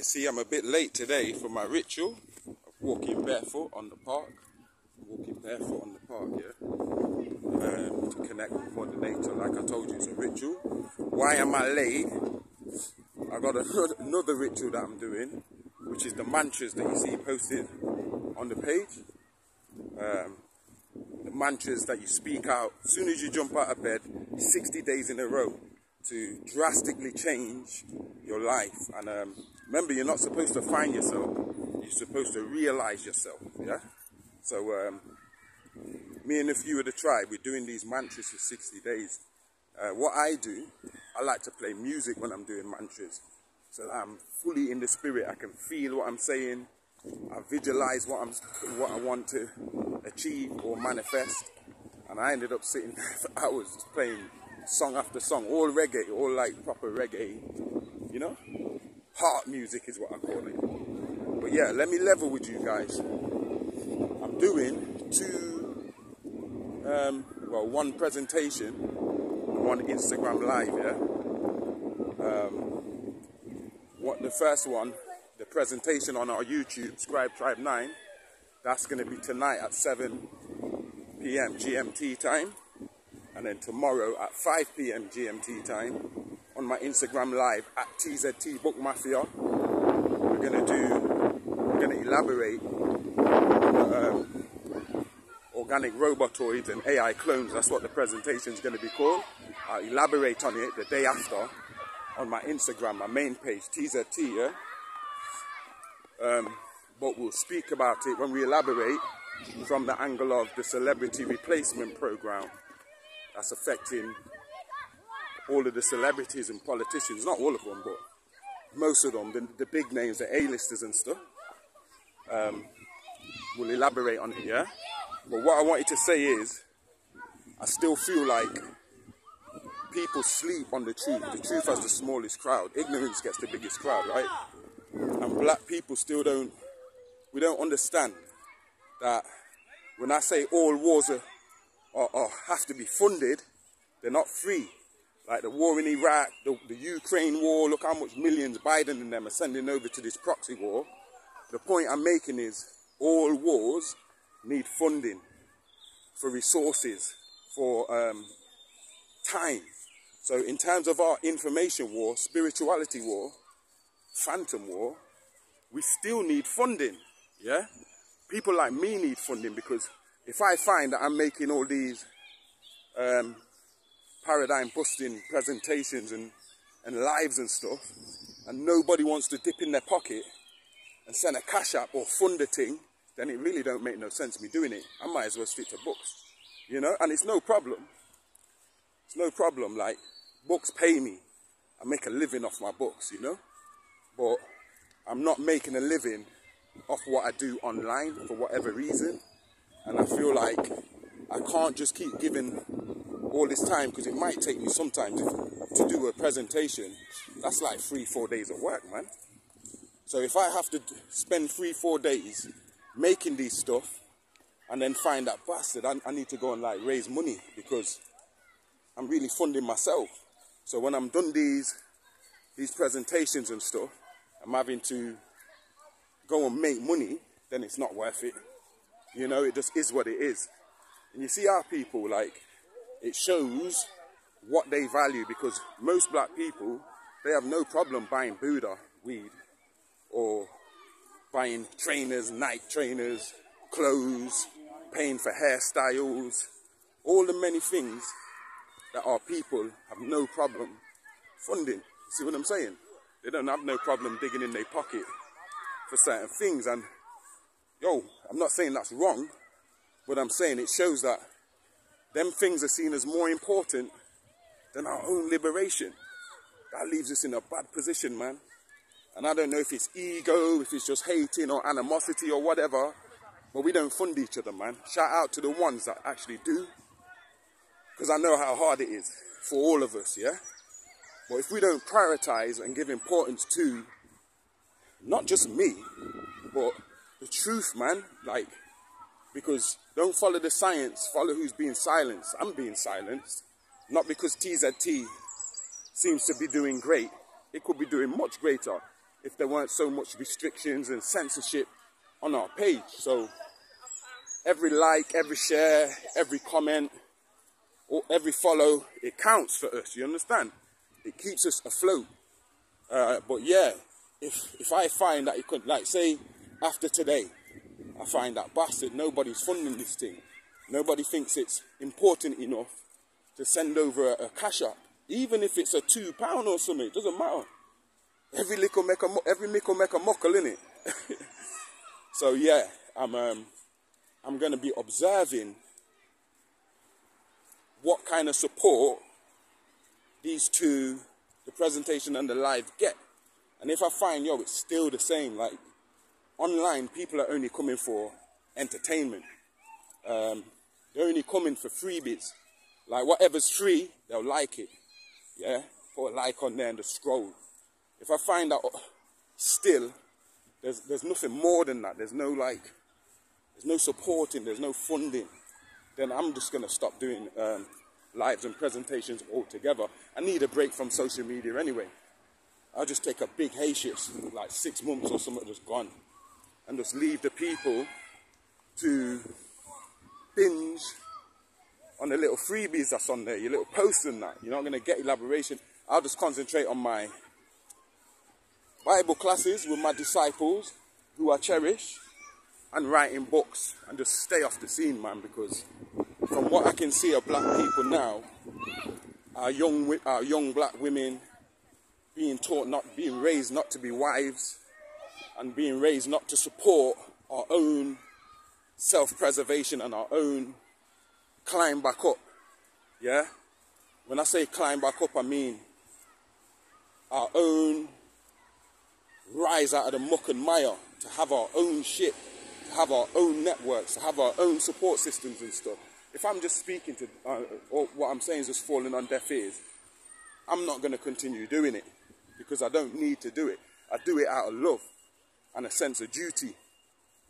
you see, I'm a bit late today for my ritual of walking barefoot on the park. Walking barefoot on the park, yeah. To connect with Mother Nature, like I told you, it's a ritual. Why am I late? I got another ritual that I'm doing, which is the mantras that you see posted on the page. The mantras that you speak out as soon as you jump out of bed, 60 days in a row, to drastically change your life. And remember, you're not supposed to find yourself, you're supposed to realize yourself, yeah? So me and a few of the tribe, we're doing these mantras for 60 days. What I do, I like to play music when I'm doing mantras, so that I'm fully in the spirit. I can feel what I'm saying, I visualize what I want to achieve or manifest. And I ended up sitting there for hours playing song after song, all reggae, all like proper reggae, you know? Heart music is what I call it. But yeah, let me level with you guys. I'm doing one presentation and one Instagram live, yeah? The first one, the presentation on our YouTube, Scribe Tribe 9, that's going to be tonight at 7 p.m. GMT time. And then tomorrow at 5 p.m. GMT time on my Instagram live at TZT Book Mafia, we're going to elaborate on organic robotoids and AI clones. That's what the presentation is going to be called. I'll elaborate on it the day after on my Instagram, my main page, TZT, yeah? But we'll speak about it when we elaborate from the angle of the celebrity replacement program that's affecting all of the celebrities and politicians, not all of them, but most of them, the big names, the A-listers and stuff. We'll elaborate on it, yeah? But what I wanted to say is, I still feel like people sleep on the truth. The truth has the smallest crowd. Ignorance gets the biggest crowd, right? And black people still don't understand that when I say all wars are have to be funded, they're not free. Like the war in Iraq, the Ukraine war, look how much millions Biden and them are sending over to this proxy war. The point I'm making is all wars need funding for resources, for time. So in terms of our information war, spirituality war, phantom war, we still need funding, yeah? People like me need funding, because if I find that I'm making all these paradigm busting presentations and lives and stuff, and nobody wants to dip in their pocket and send a cash app or fund a thing, then it really don't make no sense me doing it. I might as well stick to books, you know? And it's no problem. It's no problem, like, books pay me. I make a living off my books, you know? But I'm not making a living off what I do online for whatever reason. And I feel like I can't just keep giving all this time, because it might take me some time to do a presentation. That's like 3-4 days of work, man. So if I have to spend 3-4 days making these stuff and then find that bastard, I need to go and like raise money, because I'm really funding myself. So when I'm done these presentations and stuff, I'm having to go and make money, then it's not worth it. You know, it just is what it is. And you see our people, like, it shows what they value, because most black people, they have no problem buying Buddha weed or buying trainers, Nike trainers, clothes, paying for hairstyles, all the many things that our people have no problem funding. See what I'm saying? They don't have no problem digging in their pocket for certain things. And yo, I'm not saying that's wrong, but I'm saying it shows that them things are seen as more important than our own liberation. That leaves us in a bad position, man. And I don't know if it's ego, if it's just hating or animosity or whatever, but we don't fund each other, man. Shout out to the ones that actually do, because I know how hard it is for all of us, yeah? But if we don't prioritize and give importance to not just me, but the truth, man, like, because don't follow the science, follow who's being silenced. I'm being silenced, not because TZT seems to be doing great. It could be doing much greater if there weren't so much restrictions and censorship on our page. So every like, every share, every comment, or every follow, it counts for us, you understand? It keeps us afloat. But yeah, if I find that it could, like say, after today, I find that bastard, nobody's funding this thing. Nobody thinks it's important enough to send over a cash app. Even if it's a £2 or something, it doesn't matter. Every mickle make a muckle, innit? So yeah, I'm going to be observing what kind of support these two, the presentation and the live, get. And if I find, yo, it's still the same, like online, people are only coming for entertainment. They're only coming for freebies. Like whatever's free, they'll like it. Yeah, put a like on there and just scroll. If I find that still, there's nothing more than that. There's no supporting, there's no funding. Then I'm just going to stop doing lives and presentations altogether. I need a break from social media anyway. I'll just take a big hiatus, like 6 months or something, just gone. And just leave the people to binge on the little freebies that's on there, your little posts and that. You're not going to get elaboration. I'll just concentrate on my Bible classes with my disciples who I cherish, and writing books, and just stay off the scene, man, because from what I can see of black people now, our young black women being raised not to be wives, and being raised not to support our own self-preservation and our own climb back up. Yeah? When I say climb back up, I mean our own rise out of the muck and mire, to have our own shit, to have our own networks, to have our own support systems and stuff. If I'm just speaking to, or what I'm saying is just falling on deaf ears, I'm not going to continue doing it, because I don't need to do it. I do it out of love and a sense of duty.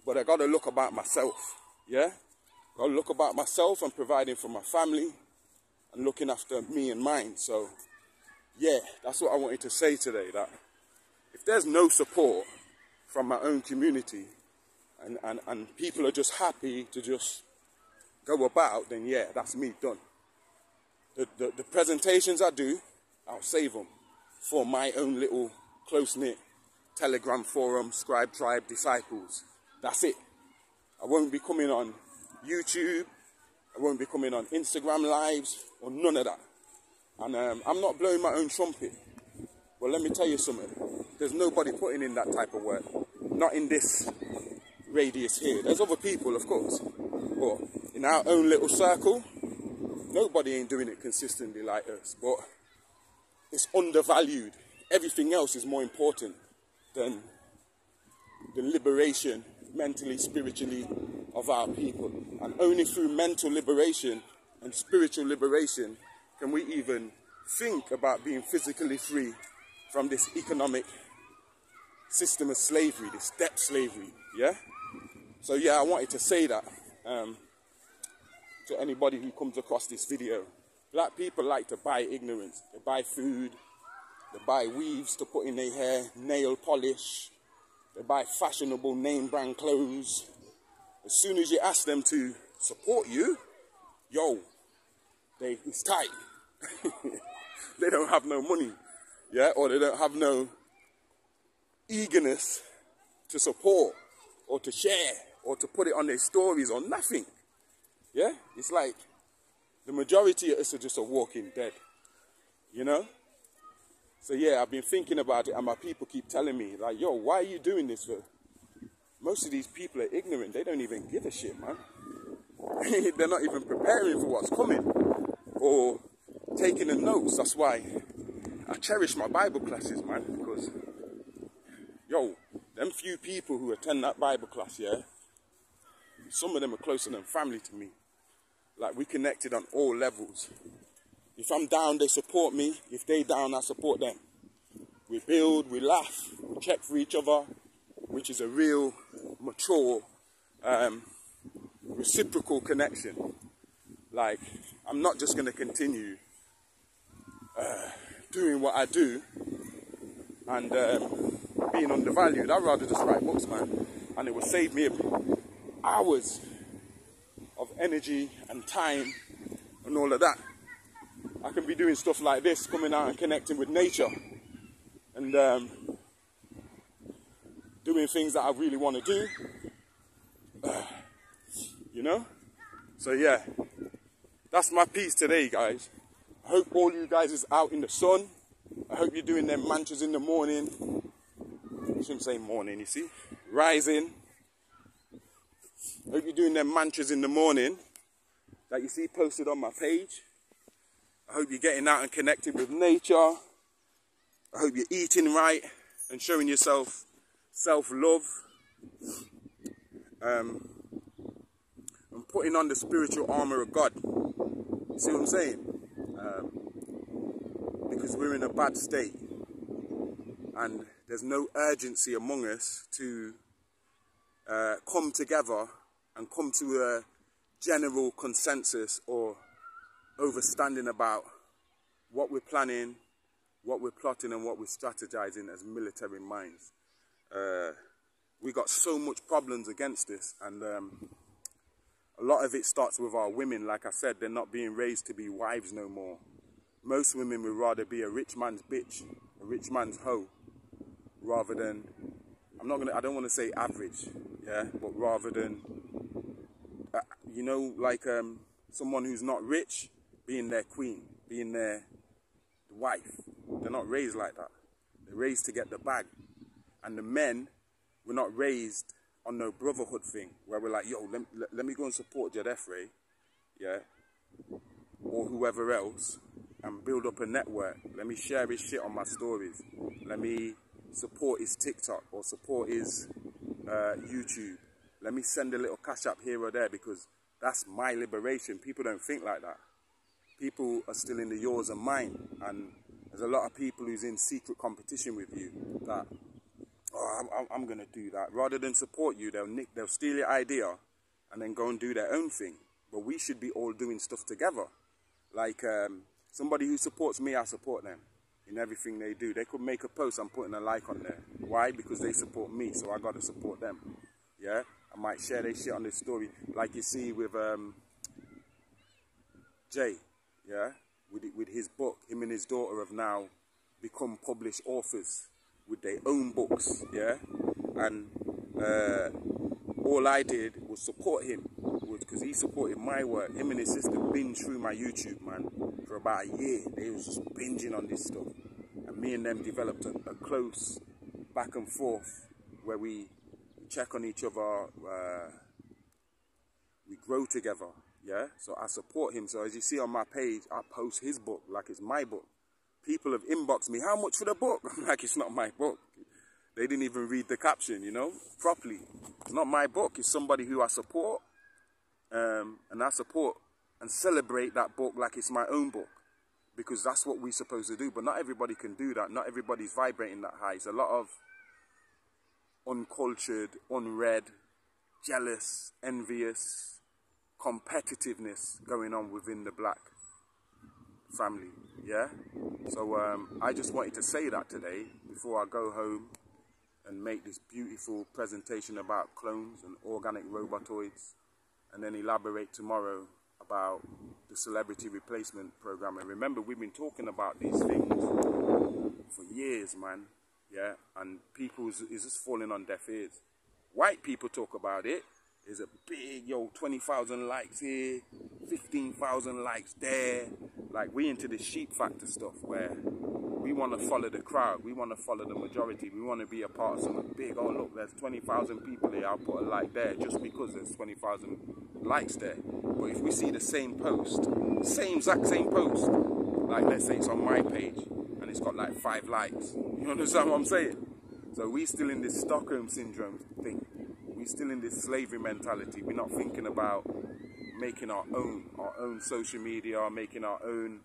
But I got to look about myself, yeah? Got to look about myself and providing for my family and looking after me and mine. So, yeah, that's what I wanted to say today, that if there's no support from my own community and people are just happy to just go about, then yeah, that's me done. The presentations I do, I'll save them for my own little close-knit Telegram forum, Scribe Tribe disciples. That's it. I won't be coming on YouTube. I won't be coming on Instagram lives or none of that. And I'm not blowing my own trumpet. But let me tell you something. There's nobody putting in that type of work. Not in this radius here. There's other people, of course. But in our own little circle, nobody ain't doing it consistently like us. But it's undervalued. Everything else is more important than the liberation, mentally, spiritually, of our people. And only through mental liberation and spiritual liberation can we even think about being physically free from this economic system of slavery, this debt slavery, yeah? So yeah, I wanted to say that to anybody who comes across this video. Black people like to buy ignorance. They buy food, they buy weaves to put in their hair, nail polish, they buy fashionable name brand clothes. As soon as you ask them to support you, yo, it's tight. They don't have no money, yeah, or they don't have no eagerness to support or to share or to put it on their stories or nothing. Yeah, it's like the majority of us are just a walking dead, you know? So yeah, I've been thinking about it, and my people keep telling me, like, yo, why are you doing this for? Most of these people are ignorant. They don't even give a shit, man. They're not even preparing for what's coming or taking the notes. That's why I cherish my Bible classes, man, because, yo, them few people who attend that Bible class, yeah, some of them are closer than family to me. Like, we connected on all levels. If I'm down, they support me. If they down, I support them. We build, we laugh, we check for each other, which is a real mature, reciprocal connection. Like, I'm not just going to continue doing what I do and being undervalued. I'd rather just write books, man. And it will save me hours of energy and time and all of that. I can be doing stuff like this, coming out and connecting with nature. And doing things that I really want to do. You know? So yeah, that's my piece today, guys. I hope all you guys is out in the sun. I hope you're doing them mantras in the morning. I shouldn't say morning, you see. Rising. I hope you're doing them mantras in the morning that you see posted on my page. I hope you're getting out and connecting with nature. I hope you're eating right and showing yourself self-love. And putting on the spiritual armor of God. You see what I'm saying? Because we're in a bad state. And there's no urgency among us to come together and come to a general consensus or understanding about what we're planning, what we're plotting and what we're strategizing as military minds. We got so much problems against this, and a lot of it starts with our women. Like I said, they're not being raised to be wives no more. Most women would rather be a rich man's bitch, a rich man's hoe, rather than, I don't want to say average, yeah, but rather than, you know, like someone who's not rich being their queen, being their wife. They're not raised like that. They're raised to get the bag. And the men were not raised on no brotherhood thing, where we're like, yo, let me go and support Jadefre, yeah, or whoever else, and build up a network. Let me share his shit on my stories. Let me support his TikTok or support his YouTube. Let me send a little cash app here or there, because that's my liberation. People don't think like that. People are still in the yours and mine, and there's a lot of people who's in secret competition with you that, oh, I'm going to do that. Rather than support you, they'll steal your idea and then go and do their own thing. But we should be all doing stuff together. Like somebody who supports me, I support them in everything they do. They could make a post, I'm putting a like on there. Why? Because they support me, so I got to support them. Yeah? I might share their shit on this story. Like you see with Jay, yeah? With his book, him and his daughter have now become published authors with their own books, yeah? And all I did was support him, because he supported my work. Him and his sister binged through my YouTube, man, for about a year. They was just binging on this stuff. And me and them developed a close back and forth where we check on each other, we grow together, yeah? So I support him. So as you see on my page, I post his book like it's my book. People have inboxed me, how much for the book? I'm like, it's not my book. They didn't even read the caption, you know, properly. It's not my book. It's somebody who I support. And I support and celebrate that book like it's my own book. Because that's what we're supposed to do. But not everybody can do that. Not everybody's vibrating that high. It's a lot of uncultured, unread, jealous, envious, competitiveness going on within the black family, yeah? So I just wanted to say that today before I go home and make this beautiful presentation about clones and organic robotoids, and then elaborate tomorrow about the celebrity replacement program. And remember, we've been talking about these things for years, man, yeah? And people is just falling on deaf ears. White people talk about it. There's a big, 20,000 likes here, 15,000 likes there. Like, we into the sheep factor stuff where we want to follow the crowd. We want to follow the majority. We want to be a part of something big. Oh, look, there's 20,000 people there. I'll put a like there just because there's 20,000 likes there. But if we see the same post, exact same post, like let's say it's on my page and it's got like 5 likes. You understand what I'm saying? So we still in this Stockholm syndrome thing. We're still in this slavery mentality. We're not thinking about making our own social media, making our own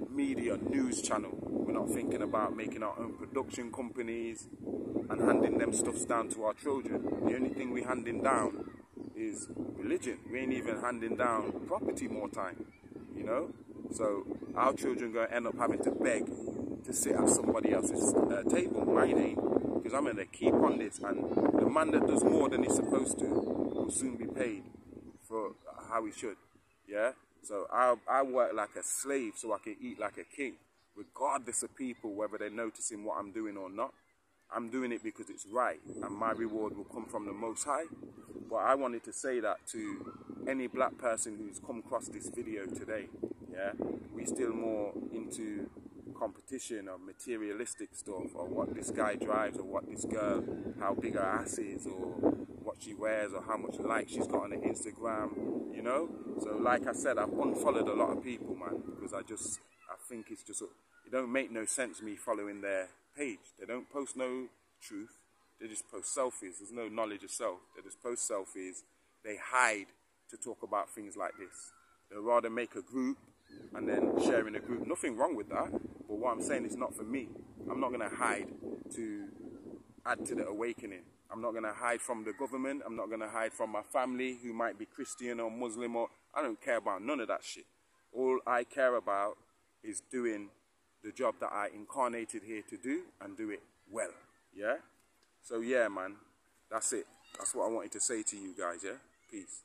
media news channel. We're not thinking about making our own production companies and handing them stuffs down to our children. The only thing we're handing down is religion. We ain't even handing down property more time, you know? So our children are going to end up having to beg to sit at somebody else's table. Mine ain't, because I'm going to keep on this, and the man that does more than he's supposed to will soon be paid for how he should, yeah? So I work like a slave so I can eat like a king, regardless of people, whether they're noticing what I'm doing or not. I'm doing it because it's right, and my reward will come from the Most High. But I wanted to say that to any black person who's come across this video today, yeah? We still more into competition or materialistic stuff, or what this guy drives, or what this girl, how big her ass is, or what she wears, or how much likes she's got on her Instagram, you know? So like I said, I've unfollowed a lot of people, man, because I think it's just, it don't make no sense me following their page. They don't post no truth, they just post selfies. There's no knowledge of self. They just post selfies. They hide to talk about things like this. They'd rather make a group and then share in a group. Nothing wrong with that, but what I'm saying is not for me. I'm not going to hide to add to the awakening. I'm not going to hide from the government. I'm not going to hide from my family who might be Christian or Muslim, or I don't care about none of that shit. All I care about is doing the job that I incarnated here to do, and do it well, yeah? So yeah, man, that's it. That's what I wanted to say to you guys, yeah? Peace.